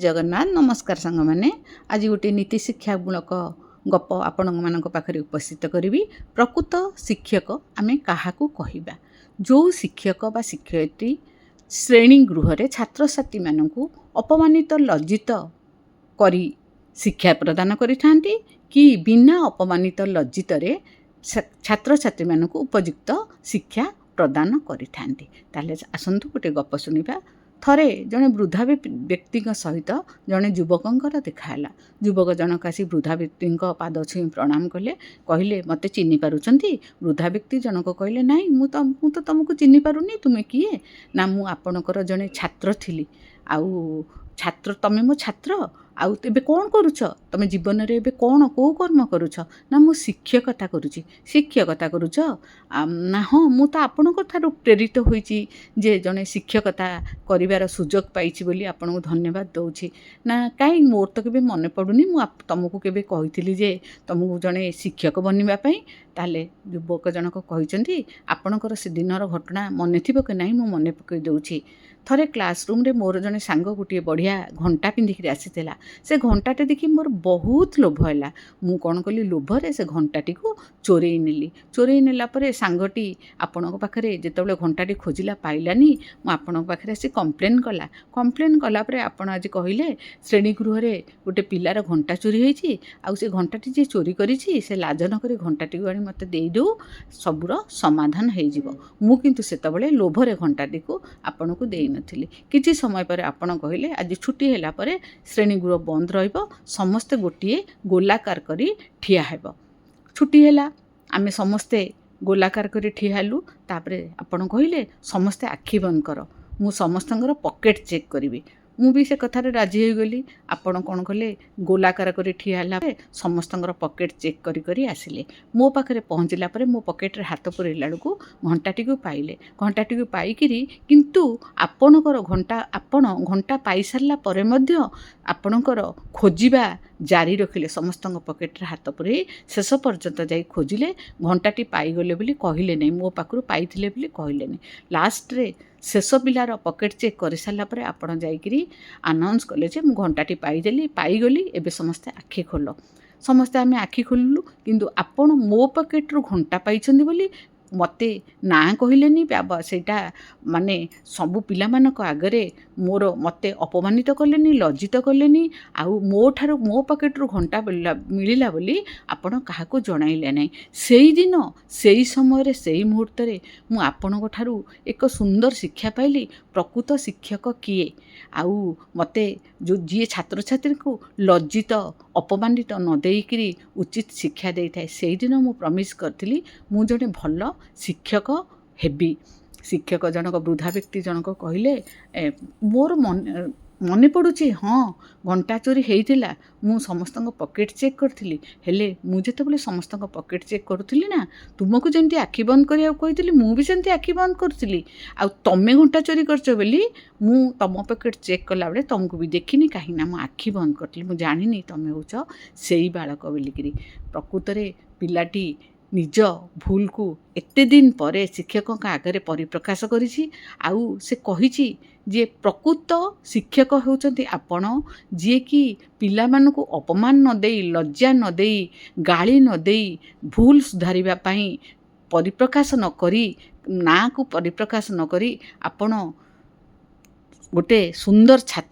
जगन्नाथ नमस्कार सांग मैंने आज गोटे नीति शिक्षामूलक गप आपण मानक पाखरे उपस्थित करी। प्रकृत शिक्षक आमे काहाकू कहिबा। जो शिक्षक बा शिक्षयित्री श्रेणी गृह रे छात्र छात्री मानकू अपमानित लज्जित करी शिक्षा प्रदान करिथांती कि बिना अपमानित लज्जित रे छात्र छात्री मानकू उपयुक्त शिक्षा प्रदान करिथांती। ताले आसंतु गोटे गप सुनिबा। थरे जड़े वृद्धा व्यक्ति सहित जड़े युवकर देखाला। युवक जनक आसी वृद्धा व्यक्ति पाद छुई प्रणाम कले, कहले मते चिन्हि पारुछंती। वृद्धा व्यक्ति जनक कहले नाई मु तो तुमको चिन्हि पारुनी, तुमे किए ना मु आपणकर जड़े छात्र थिली। आउ छात्र तमे मो छात्र आउ तेबे कौन करुछ, तमे जीवन रे एबे कौन को कर्म करुछ ना मु शिक्षकता करुची। शिक्षकता करुछ ना हाँ मु तो आपणक ठारू प्रेरित होईची जे जने शिक्षकता करिवार सुजोग पाइछि बोली आपनको धन्यवाद दउछि ना काई मोर तो केबे मने पडुनी मु तुमको केबे कहिथिली जे तुमको जने शिक्षक बनिबा पई। ताले युवक जनक कहिसंती आपणकर से दिनर घटना मने थिबो कि नाही मु मने पकई दउछि। थरे क्लासरूम रे मोर जने सांग गोटे बढ़िया घंटा पिंधिक आसीथिला। से घंटाटे देखि मोर बहुत लोभ हैला। मु कोन कली लोभरे से घंटाटी को चोरई नेली। चोरई नेला परे सांगटी आपणक पाखरे जेतबेले घंटाटी खोजिला पाइलानी मु आपणक पाखरे से कंप्लेन कला परे आपण आज कहिले श्रेणी गृह रे गोटे पिलार घंटा चोरी होईची। आउ से घंटाटी जे चोरी करिछि से लाज न करी घंटाटी को आनी मते देई दो, सबुर समाधान हेई जिवो। मु किंतु सेतबेले लोभरे घंटाटी को आपणको देई नथिली। किछि समय परे आपण कहिले आज छुट्टी हैला परे श्रेणी गृह बंद रहिबो, समस्ते गोटिए गोलाकार करी ठिया हेबो। छुट्टी हैला आमे समस्ते गोलाकार करी ठिया हेलु। तापरे आपण कहिले समस्ते आखि बंद कर, मु समस्तंकर पॉकेट चेक करिवि। मु भी से कथारे राजी हो गली। आपण कौन कले गोलाकार करी ठिया होला समस्तंकर पॉकेट चेक करी करी आसिले। मो पाखरे पहुँचला परे मो पॉकेट रे हाथ पुरेला बेलू घंटाटी को पाइले। घंटाटी को पाइकिरी किंतु आपणकर घंटा पाई सारला परे मध्य आपणकर खोजिबा जारी रखिले। समस्तंक पॉकेट रे हाथ पुरे शेष पर्यंत जाई खोजिले। घंटाटी पाइगले बोली कहले नहीं, मो पाखरु पाइथिले बोली कहले नहीं। लास्ट रे शेष पिलार पॉकेट चेक कर सारा पर आपण जाइकरी अनाउंस कले जे मु घंटाटी पाइदेली पाइगली, एबे समस्ते आखि खोल। समस्ते आमे आखि खोललु किंतु आपण मो पॉकेट रु घंटा पाइछंदी बोली मते ना कहलेनी। सेटा माने सबु पिला मानक आगरे मोर मते अपमानित कलेनी, लज्जित कलेनी। आउ मो ठारू मो पॉकेट रु घंटा मिलिला बोली आपण काहाको जणाइले नाही। सेई दिन सेई समय रे सेई मुहूर्त रे मु आपणको ठारू एक सुंदर शिक्षा पाइली। प्रकृत शिक्षक किए आउ मते जो जी छात्र छात्री को लज्जित अपमानित न देइकरी उचित शिक्षा देइथाय, सेई दिन मु प्रॉमिस करथिली मु जने भल शिक्षक हेबी। शिक्षक जनक वृद्धा व्यक्ति जनक कहले मोर मने पड़ुछि हाँ घंटा चोरी हेइथिला, मु समस्तंक पॉकेट चेक करथिली। हेले मु जेतेबेले समस्तंक पॉकेट चेक करुथिली ना तुमको जेंती आखि बंद करिया कहिथिली मु भी सेंती आखि बंद करथिली। आ तमे घंटा चोरी करछ बोली मु तम पॉकेट चेक कला बेले तुमको भी देखिनी, कहीं ना मु आखि बंद करथिली। मु जानिनी तमे होछ सेई बालक बोलिकरी। प्रकृत रे पिलाटी निज भूल को एते दिन परे शिक्षकों का आगे परिप्रकाश करिछि। आउ से कहिछि जे प्रकृत शिक्षक होउछन्ति आपण जे कि पिला मानकु अपमान न देई, लज्जा न देई, गाली न देई, भूल सुधारिबा पई परिप्रकाश न करी, ना को परिप्रकाश न करी आपण गोटे सुंदर छात्र